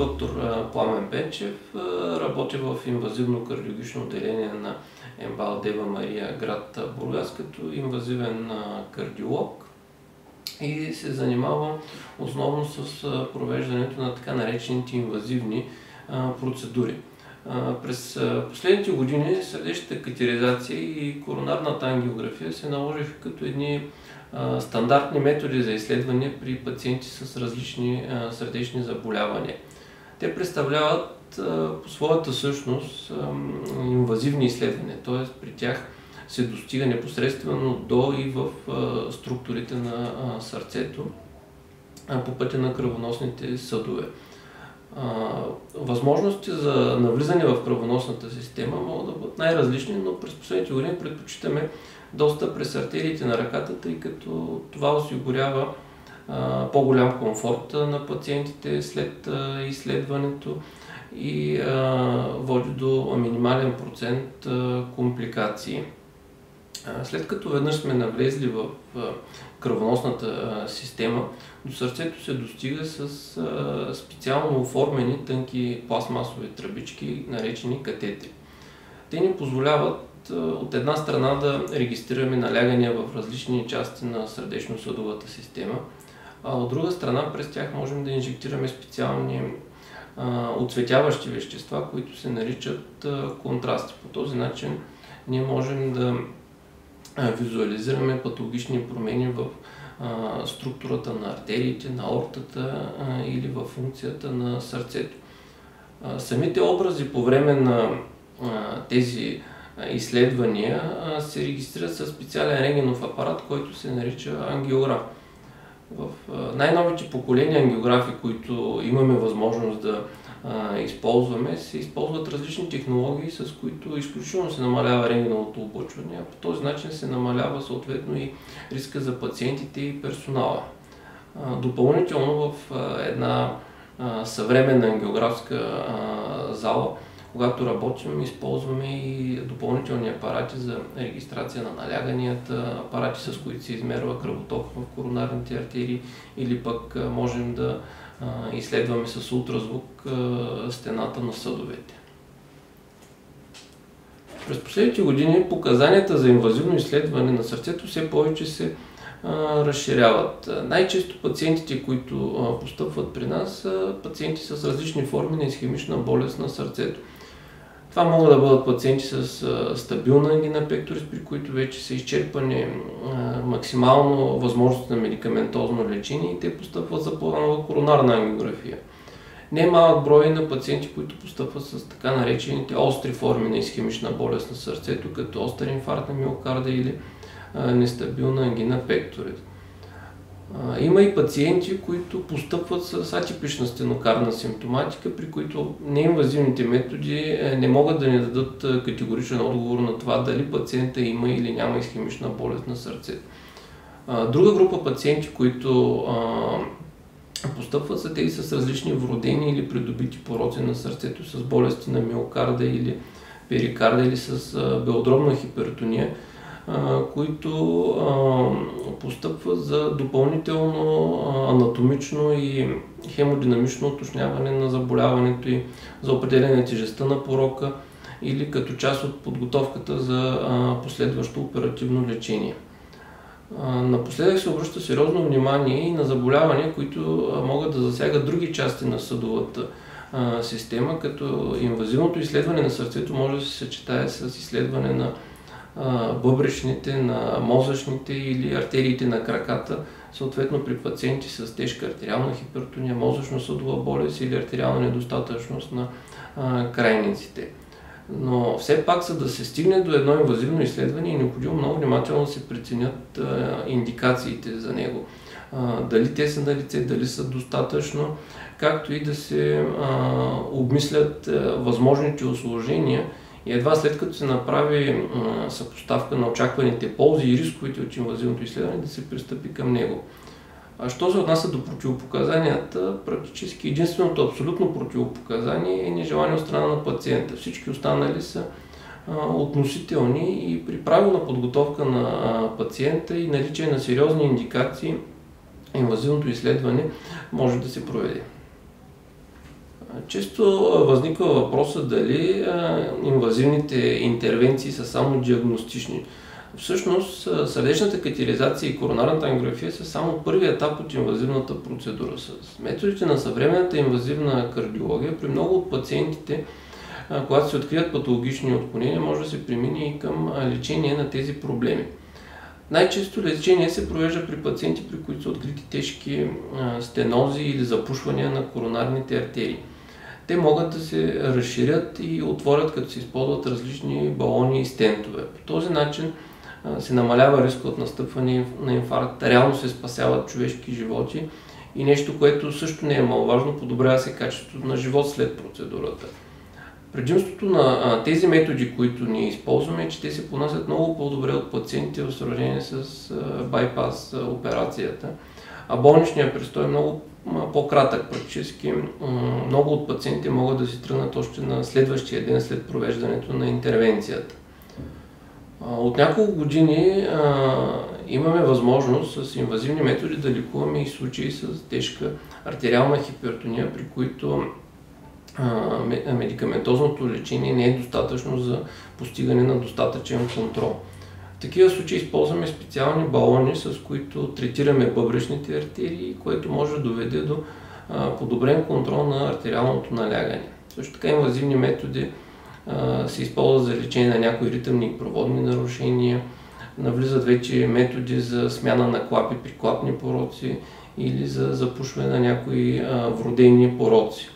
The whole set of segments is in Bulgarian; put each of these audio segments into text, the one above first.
доктор Пламен Пенчев, работя в инвазивно кардиологично отделение на МБАЛ Дева Мария, град Бургас, като инвазивен кардиолог и се занимавам основно с провеждането на така наречените инвазивни процедури. През последните години сърдечната катетеризация и коронарната ангиография се наложиха като едни стандартни методи за изследване при пациенти с различни сърдечни заболявания. Те представляват по своята същност инвазивни изследвания, т.е. при тях се достига непосредствено до и в структурите на сърцето по пътя на кръвоносните съдове. Възможности за навлизане в кръвоносната система могат да бъдат най-различни, но през последните години предпочитаме достъп през артериите на ръката, тъй като това осигурява по-голям комфорт на пациентите след изследването и води до минимален процент компликации. След като веднъж сме навлезли в кръвоносната система, до сърцето се достига с специално оформени тънки пластмасови тръбички, наречени катетри. Те ни позволяват от една страна да регистрираме налягания в различни части на сърдечно-съдовата система, а от друга страна през тях можем да инжектираме специални оцветяващи вещества, които се наричат контрасти. По този начин ние можем да визуализираме патологични промени в структурата на артериите, на аортата или в функцията на сърцето. Самите образи по време на тези изследвания се регистрират със специален рентгенов апарат, който се нарича ангиограф. В най-новите поколения ангиографи, които имаме възможност да използваме, се използват различни технологии, с които изключително се намалява рентгеновото облъчване, а по този начин се намалява съответно и риска за пациентите и персонала. Допълнително в една съвременна ангиографска зала, когато работим, използваме и допълнителни апарати за регистрация на наляганията, апарати, с които се измерва кръвоток в коронарните артерии, или пък можем да изследваме с ултразвук стената на съдовете. През последните години показанията за инвазивно изследване на сърцето все повече се разширяват. Най-често пациентите, които постъпват при нас, са пациенти с различни форми на исхемична болест на сърцето. Това могат да бъдат пациенти с стабилна ангина пекторис, при които вече са изчерпани максимално възможности на медикаментозно лечение и те постъпват за планова коронарна ангиография. Не е малък брой на пациенти, които постъпват с така наречените остри форми на исхемична болест на сърцето, като остър инфаркт на миокарда или нестабилна ангина пекторис. Има и пациенти, които постъпват с атипична стенокардна симптоматика, при които неинвазивните методи не могат да ни дадат категоричен отговор на това дали пациента има или няма исхемична болест на сърцето. Друга група пациенти, които постъпват, са тези с различни вродени или придобити пороци на сърцето, с болести на миокарда или перикарда или с белодробна хипертония, които постъпват за допълнително анатомично и хемодинамично уточняване на заболяването и за определяне на тежестта на порока или като част от подготовката за последващо оперативно лечение. Напоследък се обръща сериозно внимание и на заболявания, които могат да засягат други части на съдовата система, като инвазивното изследване на сърцето може да се съчетае с изследване на бъбречните, на мозъчните или артериите на краката, съответно при пациенти с тежка артериална хипертония, мозъчно-съдова болест или артериална недостатъчност на крайниците. Но все пак, за да се стигне до едно инвазивно изследване, е необходимо много внимателно да се преценят индикациите за него. Дали те са на лице, дали са достатъчно, както и да се обмислят възможните усложнения и едва след като се направи съпоставка на очакваните ползи и рисковете от инвазивното изследване, да се пристъпи към него. Що се отнася до противопоказанията, практически единственото абсолютно противопоказание е нежелание от страна на пациента. Всички останали са относителни и при правилна подготовка на пациента и наличие на сериозни индикации, инвазивното изследване може да се проведе. Често възниква въпроса дали инвазивните интервенции са само диагностични. Всъщност, сърдечната катетеризация и коронарната ангиография са само първи етап от инвазивната процедура. С методите на съвременната инвазивна кардиология при много от пациентите, когато се открият патологични отклонения, може да се премине и към лечение на тези проблеми. Най-често лечение се провежда при пациенти, при които са открити тежки стенози или запушвания на коронарните артерии. Те могат да се разширят и отворят, като се използват различни балони и стентове. По този начин се намалява риска от настъпване на инфаркт, реално се спасяват човешки животи и нещо, което също не е маловажно, подобрява се качеството на живот след процедурата. Предимството на тези методи, които ние използваме, е, че те се понасят много по-добре от пациентите в сравнение с байпас операцията, а болничният престой е много по-кратък практически. Много от пациентите могат да си тръгнат още на следващия ден след провеждането на интервенцията. От няколко години имаме възможност с инвазивни методи да лекуваме и случаи с тежка артериална хипертония, при които медикаментозното лечение не е достатъчно за постигане на достатъчен контрол. В такива случаи използваме специални балони, с които третираме бъбречните артерии, което може да доведе до подобрен контрол на артериалното налягане. Също така инвазивни методи се използват за лечение на някои ритъмни и проводни нарушения, навлизат вече методи за смяна на клапи при клапни пороци или за запушване на някои вродени пороци.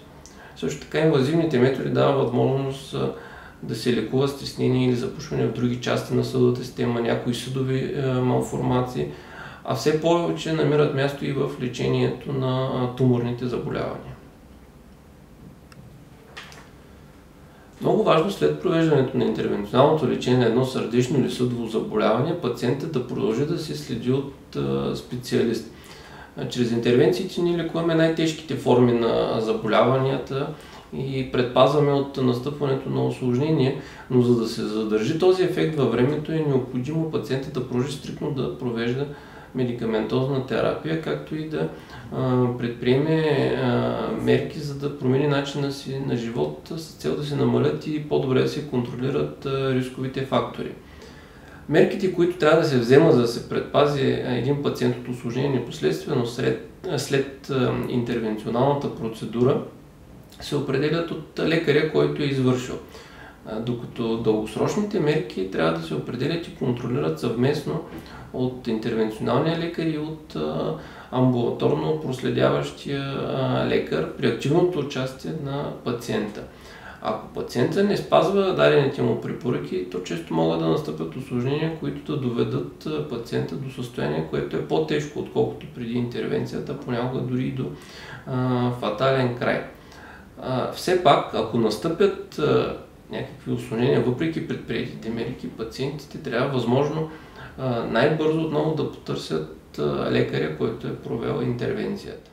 Също така инвазивните методи дават възможност да се лекува стеснение или запушване в други части на съдовата система, някои съдови малформации, а все повече намират място и в лечението на туморните заболявания. Много важно след провеждането на интервенционалното лечение на едно сърдечно или съдово заболяване, пациентът да продължи да се следи от специалист. Чрез интервенциите ние лекуваме най-тежките форми на заболяванията и предпазваме от настъпването на усложнения, но за да се задържи този ефект във времето е необходимо пациентът да продължи стриктно да провежда медикаментозна терапия, както и да предприеме мерки, за да промени начина си на живот с цел да се намалят и по-добре да се контролират рисковите фактори. Мерките, които трябва да се вземат, за да се предпази един пациент от усложнение непоследствено след интервенционалната процедура, се определят от лекаря, който е извършил. Докато дългосрочните мерки трябва да се определят и контролират съвместно от интервенционалния лекар и от амбулаторно проследяващия лекар при активното участие на пациента. Ако пациентът не спазва дадените му препоръки, то често могат да настъпят усложнения, които да доведат пациента до състояние, което е по-тежко, отколкото преди интервенцията, понякога дори и до фатален край. Все пак, ако настъпят някакви усложнения, въпреки предприетите мерки, пациентите трябва възможно най-бързо отново да потърсят лекаря, който е провел интервенцията.